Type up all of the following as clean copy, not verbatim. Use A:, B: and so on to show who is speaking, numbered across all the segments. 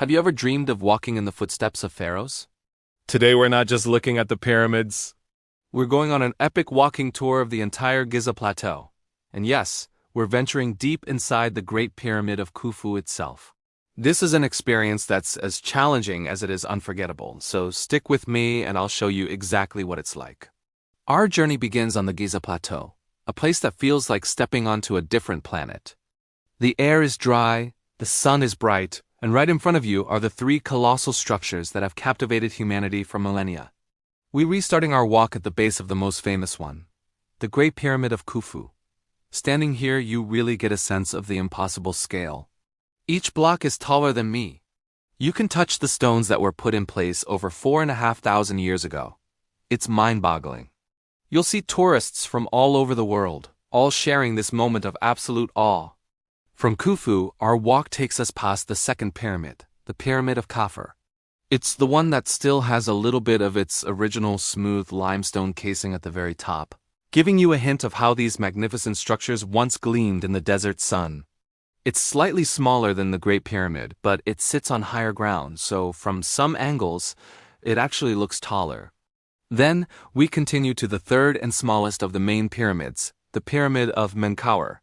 A: Have you ever dreamed of walking in the footsteps of pharaohs?
B: Today we're not just looking at the pyramids.
A: We're going on an epic walking tour of the entire Giza Plateau. And yes, we're venturing deep inside the Great Pyramid of Khufu itself. This is an experience that's as challenging as it is unforgettable, so stick with me and I'll show you exactly what it's like. Our journey begins on the Giza Plateau, a place that feels like stepping onto a different planet. The air is dry, the sun is bright, and right in front of you are the three colossal structures that have captivated humanity for millennia. We're restarting our walk at the base of the most famous one, the Great Pyramid of Khufu. Standing here, you really get a sense of the impossible scale. Each block is taller than me. You can touch the stones that were put in place over 4,500 years ago. It's mind-boggling. You'll see tourists from all over the world, all sharing this moment of absolute awe. From Khufu, our walk takes us past the second pyramid, the Pyramid of Khafre. It's the one that still has a little bit of its original smooth limestone casing at the very top, giving you a hint of how these magnificent structures once gleamed in the desert sun. It's slightly smaller than the Great Pyramid, but it sits on higher ground, so from some angles, it actually looks taller. Then, we continue to the third and smallest of the main pyramids, the Pyramid of Menkaure.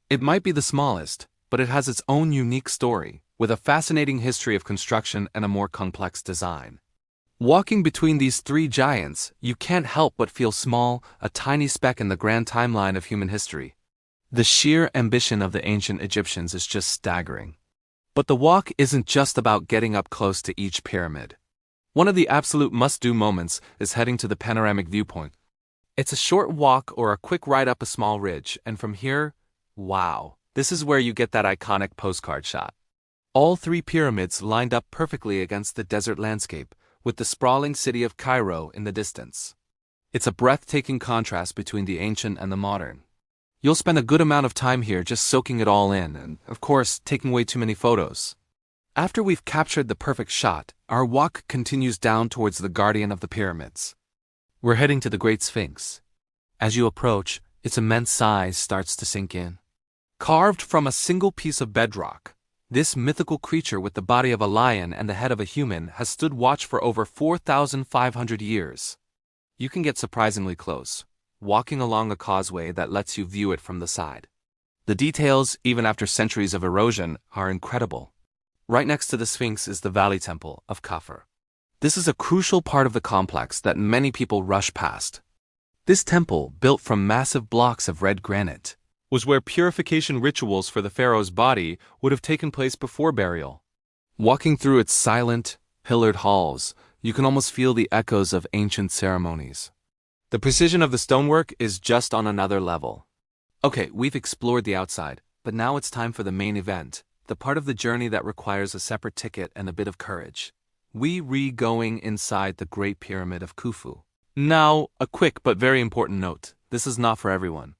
A: It might be the smallest, but it has its own unique story, with a fascinating history of construction and a more complex design. Walking between these three giants, you can't help but feel small, a tiny speck in the grand timeline of human history. The sheer ambition of the ancient Egyptians is just staggering. But the walk isn't just about getting up close to each pyramid. One of the absolute must-do moments is heading to the panoramic viewpoint. It's a short walk or a quick ride up a small ridge, and from here, wow, this is where you get that iconic postcard shot. All three pyramids lined up perfectly against the desert landscape, with the sprawling city of Cairo in the distance. It's a breathtaking contrast between the ancient and the modern. You'll spend a good amount of time here just soaking it all in and, of course, taking way too many photos. After we've captured the perfect shot, our walk continues down towards the guardian of the pyramids. We're heading to the Great Sphinx. As you approach, its immense size starts to sink in. Carved from a single piece of bedrock, this mythical creature with the body of a lion and the head of a human has stood watch for over 4,500 years. You can get surprisingly close, walking along a causeway that lets you view it from the side. The details, even after centuries of erosion, are incredible. Right next to the Sphinx is the Valley Temple of Khafre. This is a crucial part of the complex that many people rush past. This temple, built from massive blocks of red granite, was where purification rituals for the pharaoh's body would have taken place before burial. Walking through its silent, pillared halls, you can almost feel the echoes of ancient ceremonies. The precision of the stonework is just on another level. Okay, we've explored the outside, but now it's time for the main event, the part of the journey that requires a separate ticket and a bit of courage. We're going inside the Great Pyramid of Khufu. Now, a quick but very important note, this is not for everyone.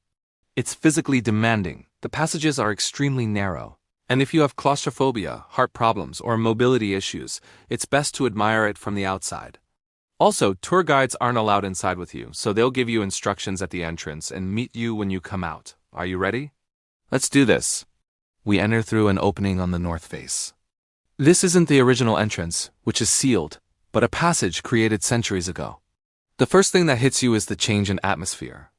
A: It's physically demanding, the passages are extremely narrow, and if you have claustrophobia, heart problems, or mobility issues, it's best to admire it from the outside. Also, tour guides aren't allowed inside with you, so they'll give you instructions at the entrance and meet you when you come out. Are you ready? Let's do this. We enter through an opening on the north face. This isn't the original entrance, which is sealed, but a passage created centuries ago. The first thing that hits you is the change in atmosphere.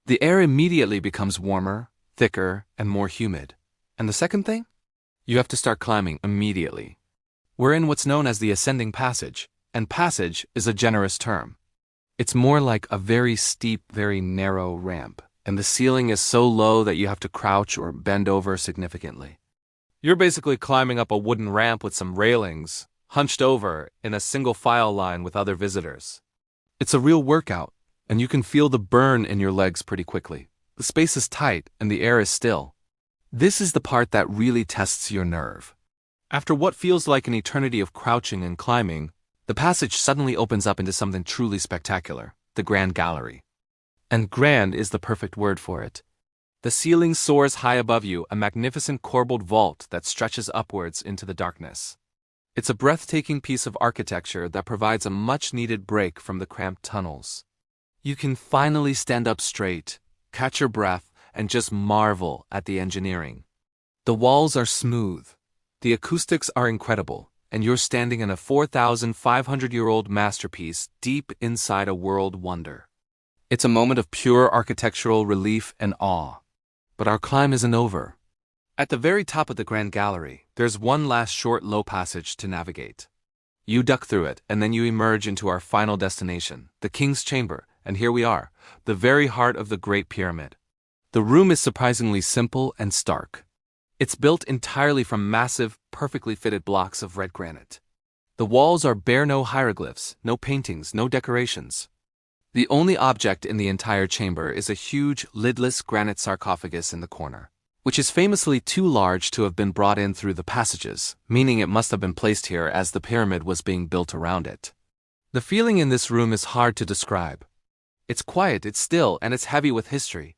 A: The air immediately becomes warmer, thicker, and more humid. And the second thing? You have to start climbing immediately. We're in what's known as the ascending passage, and passage is a generous term. It's more like a very steep, very narrow ramp, and the ceiling is so low that you have to crouch or bend over significantly. You're basically climbing up a wooden ramp with some railings, hunched over in a single file line with other visitors. It's a real workout, and you can feel the burn in your legs pretty quickly. The space is tight and the air is still. This is the part that really tests your nerve. After what feels like an eternity of crouching and climbing, the passage suddenly opens up into something truly spectacular, the Grand Gallery. And grand is the perfect word for it. The ceiling soars high above you, a magnificent corbelled vault that stretches upwards into the darkness. It's a breathtaking piece of architecture that provides a much-needed break from the cramped tunnels. You can finally stand up straight, catch your breath, and just marvel at the engineering. The walls are smooth. The acoustics are incredible, and you're standing in a 4,500-year-old masterpiece deep inside a world wonder. It's a moment of pure architectural relief and awe. But our climb isn't over. At the very top of the Grand Gallery, there's one last short low passage to navigate. You duck through it, and then you emerge into our final destination, the King's Chamber, and here we are, the very heart of the Great Pyramid. The room is surprisingly simple and stark. It's built entirely from massive, perfectly fitted blocks of red granite. The walls are bare, no hieroglyphs, no paintings, no decorations. The only object in the entire chamber is a huge, lidless granite sarcophagus in the corner, which is famously too large to have been brought in through the passages, meaning it must have been placed here as the pyramid was being built around it. The feeling in this room is hard to describe. It's quiet, it's still, and it's heavy with history.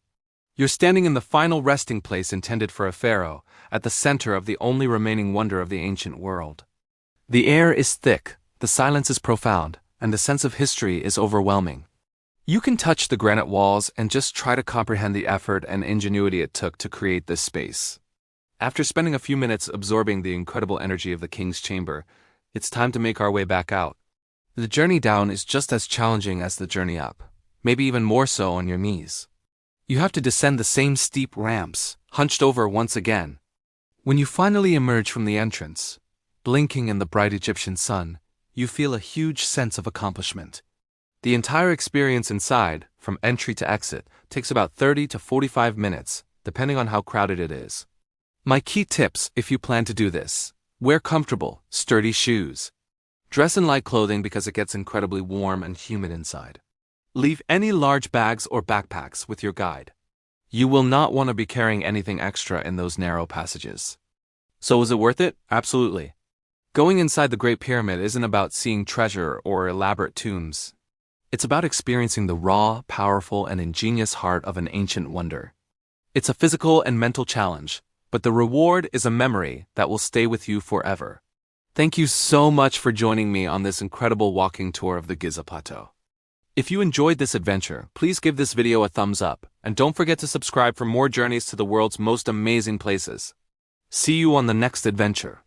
A: You're standing in the final resting place intended for a pharaoh, at the center of the only remaining wonder of the ancient world. The air is thick, the silence is profound, and the sense of history is overwhelming. You can touch the granite walls and just try to comprehend the effort and ingenuity it took to create this space. After spending a few minutes absorbing the incredible energy of the King's Chamber, it's time to make our way back out. The journey down is just as challenging as the journey up, maybe even more so on your knees. You have to descend the same steep ramps, hunched over once again. When you finally emerge from the entrance, blinking in the bright Egyptian sun, you feel a huge sense of accomplishment. The entire experience inside, from entry to exit, takes about 30 to 45 minutes, depending on how crowded it is. My key tips if you plan to do this: wear comfortable, sturdy shoes. Dress in light clothing because it gets incredibly warm and humid inside. Leave any large bags or backpacks with your guide. You will not want to be carrying anything extra in those narrow passages. So was it worth it? Absolutely. Going inside the Great Pyramid isn't about seeing treasure or elaborate tombs. It's about experiencing the raw, powerful, and ingenious heart of an ancient wonder. It's a physical and mental challenge, but the reward is a memory that will stay with you forever. Thank you so much for joining me on this incredible walking tour of the Giza Plateau. If you enjoyed this adventure, please give this video a thumbs up, and don't forget to subscribe for more journeys to the world's most amazing places. See you on the next adventure.